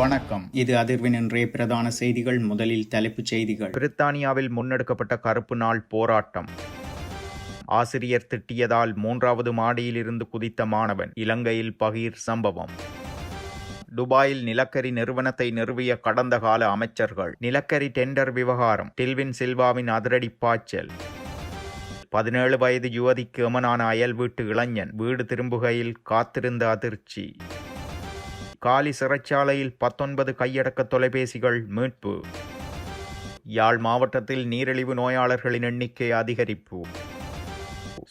வணக்கம். இது அதிர்வின் இன்றைய பிரதான செய்திகள். முதலில் தலைப்புச் செய்திகள். பிரித்தானியாவில் முன்னெடுக்கப்பட்ட கருப்பு நாள் போராட்டம். ஆசிரியர் திட்டியதால் 3வது மாடியிலிருந்து குதித்த மாணவன். இலங்கையில் பகீர் சம்பவம். துபாயில் நிலக்கரி நிறுவனத்தை நிறுவிய கடந்த கால அமைச்சர்கள். நிலக்கரி டெண்டர் விவகாரம். டில்வின் சில்வாவின் அதிரடி பாய்ச்சல். 17 வயது யுவதிக்கு எமனான அயல் வீட்டு இளைஞன். வீடு திரும்புகையில் காத்திருந்த அதிர்ச்சி. காலி சிறைச்சாலையில் 19 கையடக்க தொலைபேசிகள் மீட்பு. யாழ் மாவட்டத்தில் நீரிழிவு நோயாளர்களின் எண்ணிக்கை அதிகரிப்பு.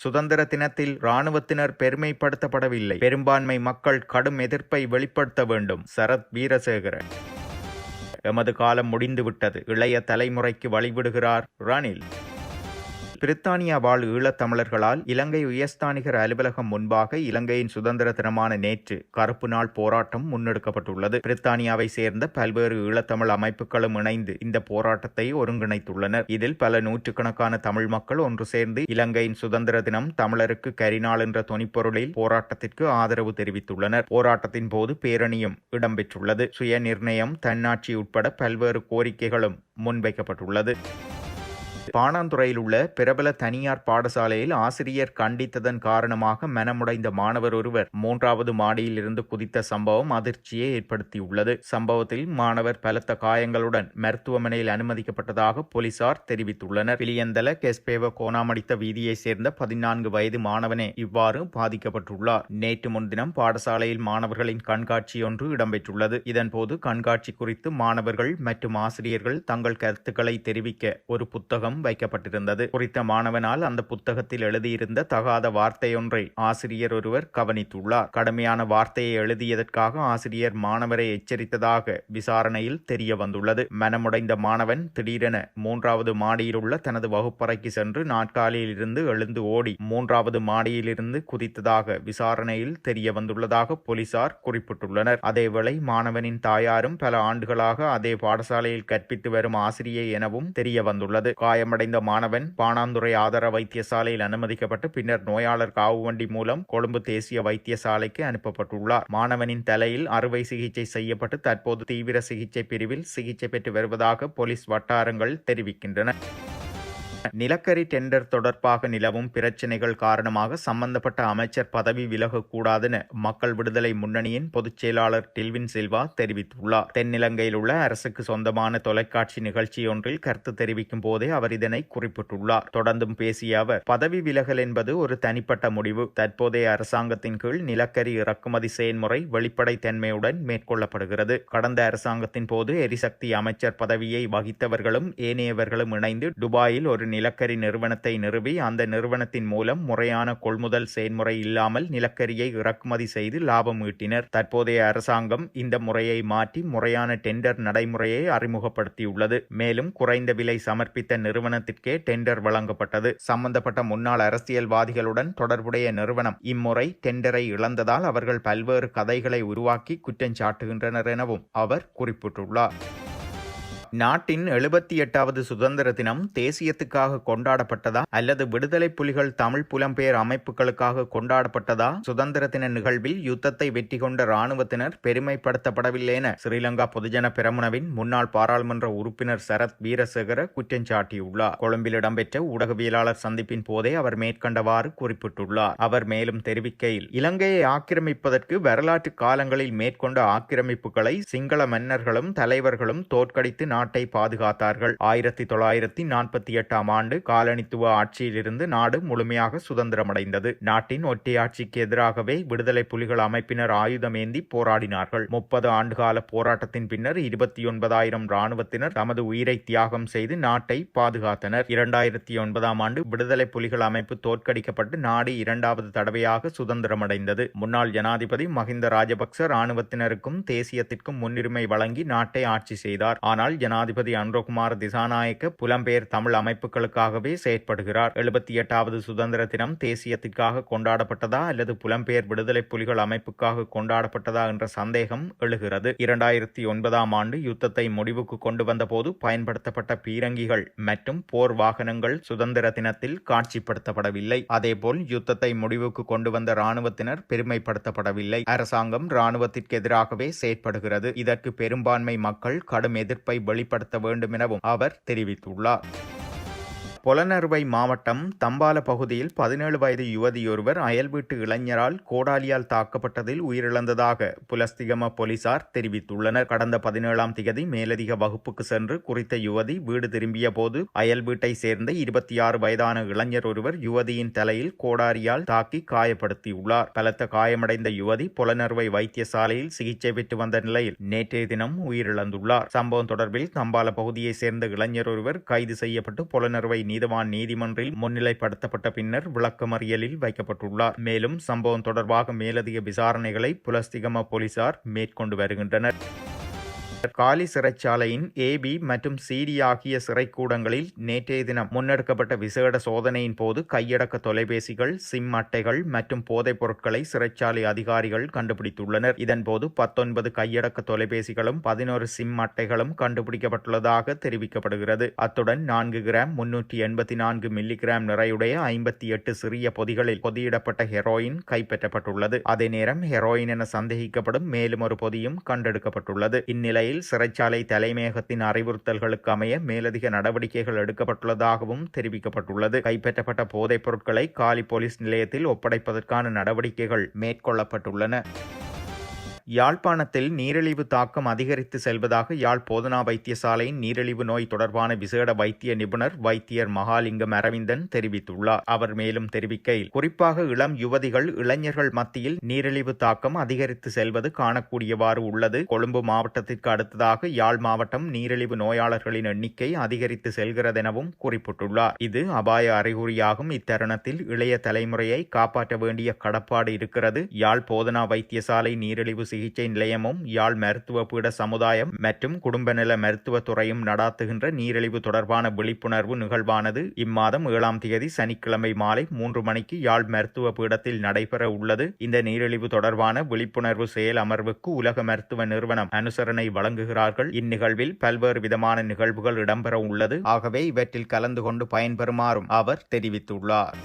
சுதந்திர தினத்தில் இராணுவத்தினர் பெருமைப்படுத்தப்படவில்லை. பெரும்பான்மை மக்கள் கடும் எதிர்ப்பை வெளிப்படுத்த வேண்டும். சரத் வீரசேகர. எமது காலம் முடிந்துவிட்டது. இளைய தலைமுறைக்கு வழிவிடுகிறார் ரணில். பிரித்தானியா வாழ் ஈழத்தமிழர்களால் இலங்கை உயர்ஸ்தானிகர் அலுவலகம் முன்பாக இலங்கையின் சுதந்திர தினமான நேற்று கருப்பு நாள் போராட்டம் முன்னெடுக்கப்பட்டுள்ளது. பிரித்தானியாவை சேர்ந்த பல்வேறு ஈழத்தமிழ் அமைப்புகளும் இணைந்து இந்த போராட்டத்தை ஒருங்கிணைத்துள்ளனர். இதில் பல நூற்றுக்கணக்கான தமிழ் மக்கள் ஒன்று சேர்ந்து இலங்கையின் சுதந்திர தினம் தமிழருக்கு கரிநாள் என்ற தொனிப்பொருளில் போராட்டத்திற்கு ஆதரவு தெரிவித்துள்ளனர். போராட்டத்தின் போது பேரணியும் இடம்பெற்றுள்ளது. சுய நிர்ணயம், தன்னாட்சி உட்பட பல்வேறு கோரிக்கைகளும் முன்வைக்கப்பட்டுள்ளது. பாணாந்துறையில் உள்ள பிரபல தனியார் பாடசாலையில் ஆசிரியர் கண்டித்ததன் காரணமாக மனமுடைந்த மாணவர் ஒருவர் 3வது மாடியில் இருந்து குதித்த சம்பவம் அதிர்ச்சியை ஏற்படுத்தியுள்ளது. சம்பவத்தில் மாணவர் பலத்த காயங்களுடன் மருத்துவமனையில் அனுமதிக்கப்பட்டதாக போலீசார் தெரிவித்துள்ளனர். பிலியந்தல கெஸ்பேவ கோணாமடித்த வீதியை சேர்ந்த 14 வயது மாணவனே இவ்வாறு பாதிக்கப்பட்டுள்ளார். நேற்று முன்தினம் பாடசாலையில் மாணவர்களின் கண்காட்சி ஒன்று இடம்பெற்றுள்ளது. இதன்போது கண்காட்சி குறித்து மாணவர்கள் மற்றும் ஆசிரியர்கள் தங்கள் கருத்துக்களை தெரிவிக்க ஒரு புத்தகம் வைக்கப்பட்டிருந்தது. குறித்த மாணவனால் அந்த புத்தகத்தில் எழுதியிருந்த தகாத வார்த்தையொன்றை ஆசிரியர் ஒருவர் கவனித்துள்ளார். கடுமையான வார்த்தையை எழுதியதற்காக ஆசிரியர் மாணவரை எச்சரித்ததாக விசாரணையில் தெரிய வந்துள்ளது. மனமுடைந்த மாணவன் திடீரென 3வது மாடியில் உள்ள தனது வகுப்பறைக்கு சென்று நாற்காலியில் இருந்து எழுந்து ஓடி 3வது மாடியிலிருந்து குதித்ததாக விசாரணையில் தெரிய வந்துள்ளதாக போலீசார் குறிப்பிட்டுள்ளனர். அதேவேளை மாணவனின் தாயாரும் பல ஆண்டுகளாக அதே பாடசாலையில் கற்பித்து வரும் ஆசிரியை எனவும் தெரிய வந்துள்ளது. காயமடைந்த மாணவன் பாணாந்துறை ஆதார வைத்தியசாலையில் அனுமதிக்கப்பட்டு பின்னர் நோயாளர் காவு வண்டி மூலம் கொழும்பு தேசிய வைத்தியசாலைக்கு அனுப்பப்பட்டுள்ளார். மாணவனின் தலையில் அறுவை சிகிச்சை செய்யப்பட்டு தற்போது தீவிர சிகிச்சை பிரிவில் சிகிச்சை பெற்று வருவதாக போலீஸ் வட்டாரங்கள் தெரிவிக்கின்றன. நிலக்கரி டெண்டர் தொடர்பாக நிலவும் பிரச்சினைகள் காரணமாக சம்பந்தப்பட்ட அமைச்சர் பதவி விலகக்கூடாதென மக்கள் விடுதலை முன்னணியின் பொதுச் செயலாளர் டில்வின் சில்வா தெரிவித்துள்ளார். தென்னிலங்கையில் உள்ள அரசுக்கு சொந்தமான தொலைக்காட்சி நிகழ்ச்சியொன்றில் கருத்து தெரிவிக்கும் போதே அவர் இதனை குறிப்பிட்டுள்ளார். தொடர்ந்தும் பேசிய அவர், பதவி விலகல் என்பது ஒரு தனிப்பட்ட முடிவு. தற்போதைய அரசாங்கத்தின் கீழ் நிலக்கரி இறக்குமதி செயல்முறை வெளிப்படைத்தன்மையுடன் மேற்கொள்ளப்படுகிறது. கடந்த அரசாங்கத்தின் போது எரிசக்தி அமைச்சர் பதவியை வகித்தவர்களும் ஏனையவர்களும் இணைந்து துபாயில் ஒரு நிலக்கரி நிறுவனத்தை நிறுவி அந்த நிறுவனத்தின் மூலம் முறையான கொள்முதல் செயல்முறை இல்லாமல் நிலக்கரியை இறக்குமதி செய்து லாபம் ஈட்டினர். தற்போதைய அரசாங்கம் இந்த முறையை மாற்றி முறையான டெண்டர் நடைமுறையை அறிமுகப்படுத்தியுள்ளது. மேலும் குறைந்த விலை சமர்ப்பித்த நிறுவனத்திற்கே டெண்டர் வழங்கப்பட்டது. சம்பந்தப்பட்ட முன்னாள் அரசியல்வாதிகளுடன் தொடர்புடைய நிறுவனம் இம்முறை டெண்டரை இழந்ததால் அவர்கள் பல்வேறு கதைகளை உருவாக்கி குற்றம் சாட்டுகின்றனர் எனவும் அவர் குறிப்பிட்டுள்ளார். நாட்டின் 78வது சுதந்திர தினம் தேசியத்துக்காக கொண்டாடப்பட்டதா அல்லது விடுதலை புலிகள் தமிழ் புலம்பெயர் அமைப்புகளுக்காக கொண்டாடப்பட்டதா? சுதந்திர தின நிகழ்வில் யுத்தத்தை வெற்றி கொண்ட இராணுவத்தினர் பெருமைப்படுத்தப்படவில்லை என ஸ்ரீலங்கா பொதுஜன பெரமுனவின் முன்னாள் பாராளுமன்ற உறுப்பினர் சரத் வீரசேகர குற்றம் சாட்டியுள்ளார். கொழும்பில் இடம்பெற்ற ஊடகவியலாளர் சந்திப்பின் போதே அவர் மேற்கண்டவாறு குறிப்பிட்டுள்ளார். அவர் மேலும் தெரிவிக்கையில், இலங்கையை ஆக்கிரமிப்பதற்கு வரலாற்று காலங்களில் மேற்கொண்ட ஆக்கிரமிப்புகளை சிங்கள மன்னர்களும் தலைவர்களும் தோற்கடித்து நாட்டை பாதுகாத்தார்கள். 1948ஆம் ஆண்டு காலனித்துவ ஆட்சியிலிருந்து நாடு முழுமையாக சுதந்திரமடைந்தது. நாட்டின் ஒற்றையாட்சிக்கு எதிராகவே விடுதலை புலிகள் அமைப்பினர் ஆயுதமேந்தி போராடினார்கள். 30 ஆண்டுகால போராட்டத்தின் பின்னர் 29,000 இராணுவத்தினர் தமது உயிரை தியாகம் செய்து நாட்டை பாதுகாத்தனர். 2009ஆம் ஆண்டு விடுதலை புலிகள் அமைப்பு தோற்கடிக்கப்பட்டு நாடு 2வது தடவையாக சுதந்திரமடைந்தது. முன்னாள் ஜனாதிபதி மஹிந்த ராஜபக்ச இராணுவத்தினருக்கும் தேசியத்திற்கும் முன்னுரிமை வழங்கி நாட்டை ஆட்சி செய்தார். ஆனால் ஜனாதிபதி அனுரகுமார் திசாநாயக்க புலம்பெயர் தமிழ் அமைப்புகளுக்காகவே செயற்படுகிறார். 78வது சுதந்திர தினம் தேசியத்திற்காக கொண்டாடப்பட்டதா அல்லது புலம்பெயர் விடுதலை புலிகள் அமைப்புக்காக கொண்டாடப்பட்டதா என்ற சந்தேகம் எழுகிறது. 2009ஆம் ஆண்டு யுத்தத்தை முடிவுக்கு கொண்டு வந்தபோது பயன்படுத்தப்பட்ட பீரங்கிகள் மற்றும் போர் வாகனங்கள் சுதந்திர தினத்தில் காட்சிப்படுத்தப்படவில்லை. அதேபோல் யுத்தத்தை முடிவுக்கு கொண்டு வந்த இராணுவத்தினர் பெருமைப்படுத்தப்படவில்லை. அரசாங்கம் இராணுவத்திற்கு எதிராகவே செயற்படுகிறது. இதற்கு பெரும்பான்மை மக்கள் கடும் எதிர்ப்பை வெளிப்படுத்த வேண்டும் எனவும் அவர் தெரிவித்துள்ளார். பொலனறுவை மாவட்டம் தம்பால பகுதியில் 17 வயது யுவதியொருவர் அயல் வீட்டு இளைஞரால் கோடாலியால் தாக்கப்பட்டதில் உயிரிழந்ததாக புலஸ்திகம போலீசார் தெரிவித்துள்ளனர். கடந்த 17ஆம் திகதி மேலதிக வகுப்புக்கு சென்று குறித்த யுவதி வீடு திரும்பிய போது அயல் வீட்டை சேர்ந்த 26 வயதான இளைஞர் ஒருவர் யுவதியின் தலையில் கோடாரியால் தாக்கி காயப்படுத்தியுள்ளார். பலத்த காயமடைந்த யுவதி பொலனறுவை வைத்தியசாலையில் சிகிச்சை பெற்று வந்த நிலையில் நேற்றைய தினம் உயிரிழந்துள்ளார். சம்பவம் தொடர்பில் தம்பால பகுதியை சேர்ந்த இளைஞர் ஒருவர் கைது செய்யப்பட்டு பொலனறுவை நீதவான் நீதிமன்றில் முன்னிலைப்படுத்தப்பட்ட பின்னர் விளக்கமறியலில் வைக்கப்பட்டுள்ளார். மேலும் சம்பவம் தொடர்பாக மேலதிக விசாரணைகளை புலஸ்திகம போலீசார் மேற்கொண்டு வருகின்றனர். காலி சிறைச்சாலையின் ஏபி மற்றும் சிடி ஆகிய சிறைக்கூடங்களில் நேற்றைய தினம் முன்னெடுக்கப்பட்ட விசேட சோதனையின் போது கையடக்க தொலைபேசிகள், சிம் அட்டைகள் மற்றும் போதைப் பொருட்களை சிறைச்சாலை அதிகாரிகள் கண்டுபிடித்துள்ளனர். இதன்போது 19 கையடக்க தொலைபேசிகளும் 11 சிம் அட்டைகளும் கண்டுபிடிக்கப்பட்டுள்ளதாக தெரிவிக்கப்படுகிறது. அத்துடன் 4 கிராம் 384 மில்லிகிராம் நிறையுடைய 58 சிறிய பொதிகளில் பொதியிடப்பட்ட ஹெரோயின் கைப்பற்றப்பட்டுள்ளது. அதே நேரம் ஹெரோயின் என சந்தேகிக்கப்படும் மேலும் ஒரு பொதியும் கண்டெடுக்கப்பட்டுள்ளது. இந்நிலையில் சிறைச்சாலை தலைமையகத்தின் அறிவுறுத்தல்களுக்கு அமைய மேலதிக நடவடிக்கைகள் எடுக்கப்பட்டுள்ளதாகவும் தெரிவிக்கப்பட்டுள்ளது. கைப்பற்றப்பட்ட போதைப் பொருட்களை காலி போலீஸ் நிலையத்தில் ஒப்படைப்பதற்கான நடவடிக்கைகள் மேற்கொள்ளப்பட்டுள்ளன. யாழ்ப்பாணத்தில் நீரிழிவு தாக்கம் அதிகரித்து செல்வதாக யாழ் போதனா வைத்தியசாலையின் நீரிழிவு நோய் தொடர்பான விசேட வைத்திய நிபுணர் வைத்தியர் மகாலிங்கம் அரவிந்தன் தெரிவித்துள்ளார். அவர் மேலும் தெரிவிக்கையில், குறிப்பாக இளம் யுவதிகள், இளைஞர்கள் மத்தியில் நீரிழிவு தாக்கம் அதிகரித்து செல்வது காணக்கூடியவாறு உள்ளது. கொழும்பு மாவட்டத்திற்கு அடுத்ததாக யாழ் மாவட்டம் நீரிழிவு நோயாளர்களின் எண்ணிக்கை அதிகரித்து செல்கிறதெனவும் குறிப்பிட்டுள்ளார். இது அபாய அறிகுறியாகும். இத்தருணத்தில் இளைய தலைமுறையை காப்பாற்ற வேண்டிய கடப்பாடு இருக்கிறது. யாழ் போதனா வைத்தியசாலை நீரிழிவு சிகிச்சை நிலையமும் யாழ் மருத்துவ பீட சமுதாயம் மற்றும் குடும்ப நல மருத்துவத்துறையும் நடாத்துகின்ற நீரிழிவு தொடர்பான விழிப்புணர்வு நிகழ்வானது இம்மாதம் 7ஆம் தேதி சனிக்கிழமை மாலை 3 மணிக்கு யாழ் மருத்துவ பீடத்தில் நடைபெற உள்ளது. இந்த நீரிழிவு தொடர்பான விழிப்புணர்வு செயல் அமர்வுக்கு உலக மருத்துவ நிறுவனம் அனுசரணை வழங்குகிறார்கள். இந்நிகழ்வில் பல்வேறு விதமான நிகழ்வுகள் இடம்பெற உள்ளது. ஆகவே இவற்றில் கலந்து கொண்டு பயன்பெறுமாறும் அவர் தெரிவித்துள்ளார்.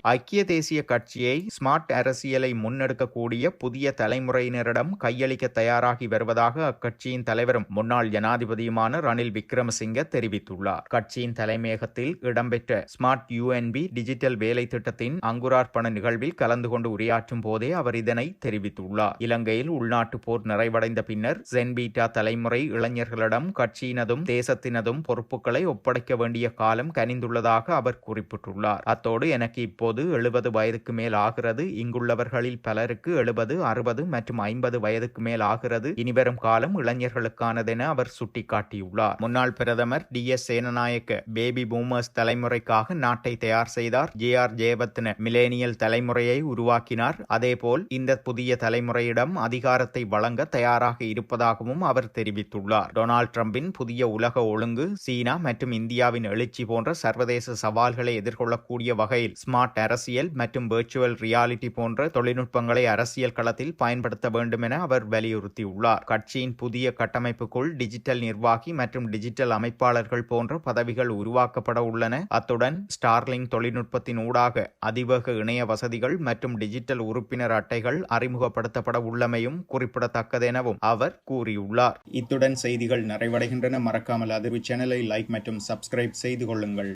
ஐக்கிய தேசிய கட்சியை ஸ்மார்ட் அரசியலை முன்னெடுக்கக்கூடிய புதிய தலைமுறையினரிடம் கையளிக்க தயாராகி வருவதாக அக்கட்சியின் தலைவரும் முன்னாள் ஜனாதிபதியுமான ரணில் விக்ரமசிங்க தெரிவித்துள்ளார். கட்சியின் தலைமையகத்தில் இடம்பெற்ற ஸ்மார்ட் யுஎன்பி டிஜிட்டல் வேலை திட்டத்தின் அங்குரார்ப்பண நிகழ்வில் கலந்து கொண்டு உரையாற்றும் போதே அவர் இதனை தெரிவித்துள்ளார். இலங்கையில் உள்நாட்டு போர் நிறைவடைந்த பின்னர் ஜென்பீட்டா தலைமுறை இளைஞர்களிடம் கட்சியினதும் தேசத்தினதும் பொறுப்புகளை ஒப்படைக்க வேண்டிய காலம் கனிந்துள்ளதாக அவர் குறிப்பிட்டுள்ளார். அத்தோடு எனக்கு இப்போது 70 வயதுக்கு மேல் ஆகிறது. இங்குள்ளவர்களில் பலருக்கு 70, 60 மற்றும் 50 வயதுக்கு மேல் ஆகிறது. இனிவரும் காலம் இளைஞர்களுக்கானதென அவர் சுட்டிக்காட்டியுள்ளார். முன்னாள் பிரதமர் DS சேனநாயக்க பேபி பூமர்ஸ் தலைமுறைக்காக நாட்டை தயார் செய்தார். JR ஜெயவர்தன மிலேனியல் தலைமுறையை உருவாக்கினார். அதேபோல் இந்த புதிய தலைமுறையிடம் அதிகாரத்தை வழங்க தயாராக இருப்பதாகவும் அவர் தெரிவித்துள்ளார். டொனால்ட் ட்ரம்பின் புதிய உலக ஒழுங்கு, சீனா மற்றும் இந்தியாவின் எழுச்சி போன்ற சர்வதேச சவால்களை எதிர்கொள்ளக்கூடிய வகையில் ஸ்மார்ட் அரசியல் மற்றும் வெர்ச்சுவல் ரியாலிட்டி போன்ற தொழில்நுட்பங்களை அரசியல் களத்தில் பயன்படுத்த வேண்டும் என அவர் வலியுறுத்தியுள்ளார். கட்சியின் புதிய கட்டமைப்புக்குள் டிஜிட்டல் நிர்வாகி மற்றும் டிஜிட்டல் அமைப்பாளர்கள் போன்ற பதவிகள் உருவாக்கப்பட உள்ளன. அத்துடன் ஸ்டார்லிங் தொழில்நுட்பத்தின் ஊடாக அதிவேக இணைய வசதிகள் மற்றும் டிஜிட்டல் உறுப்பினர் அட்டைகள் அறிமுகப்படுத்தப்பட உள்ளமையும் குறிப்பிடத்தக்கதெனவும் அவர் கூறியுள்ளார். இத்துடன் செய்திகள் நிறைவடைகின்றன. மறக்காமல் அதிர்வு சேனலை லைக் மற்றும் சப்ஸ்கிரைப் செய்து கொள்ளுங்கள்.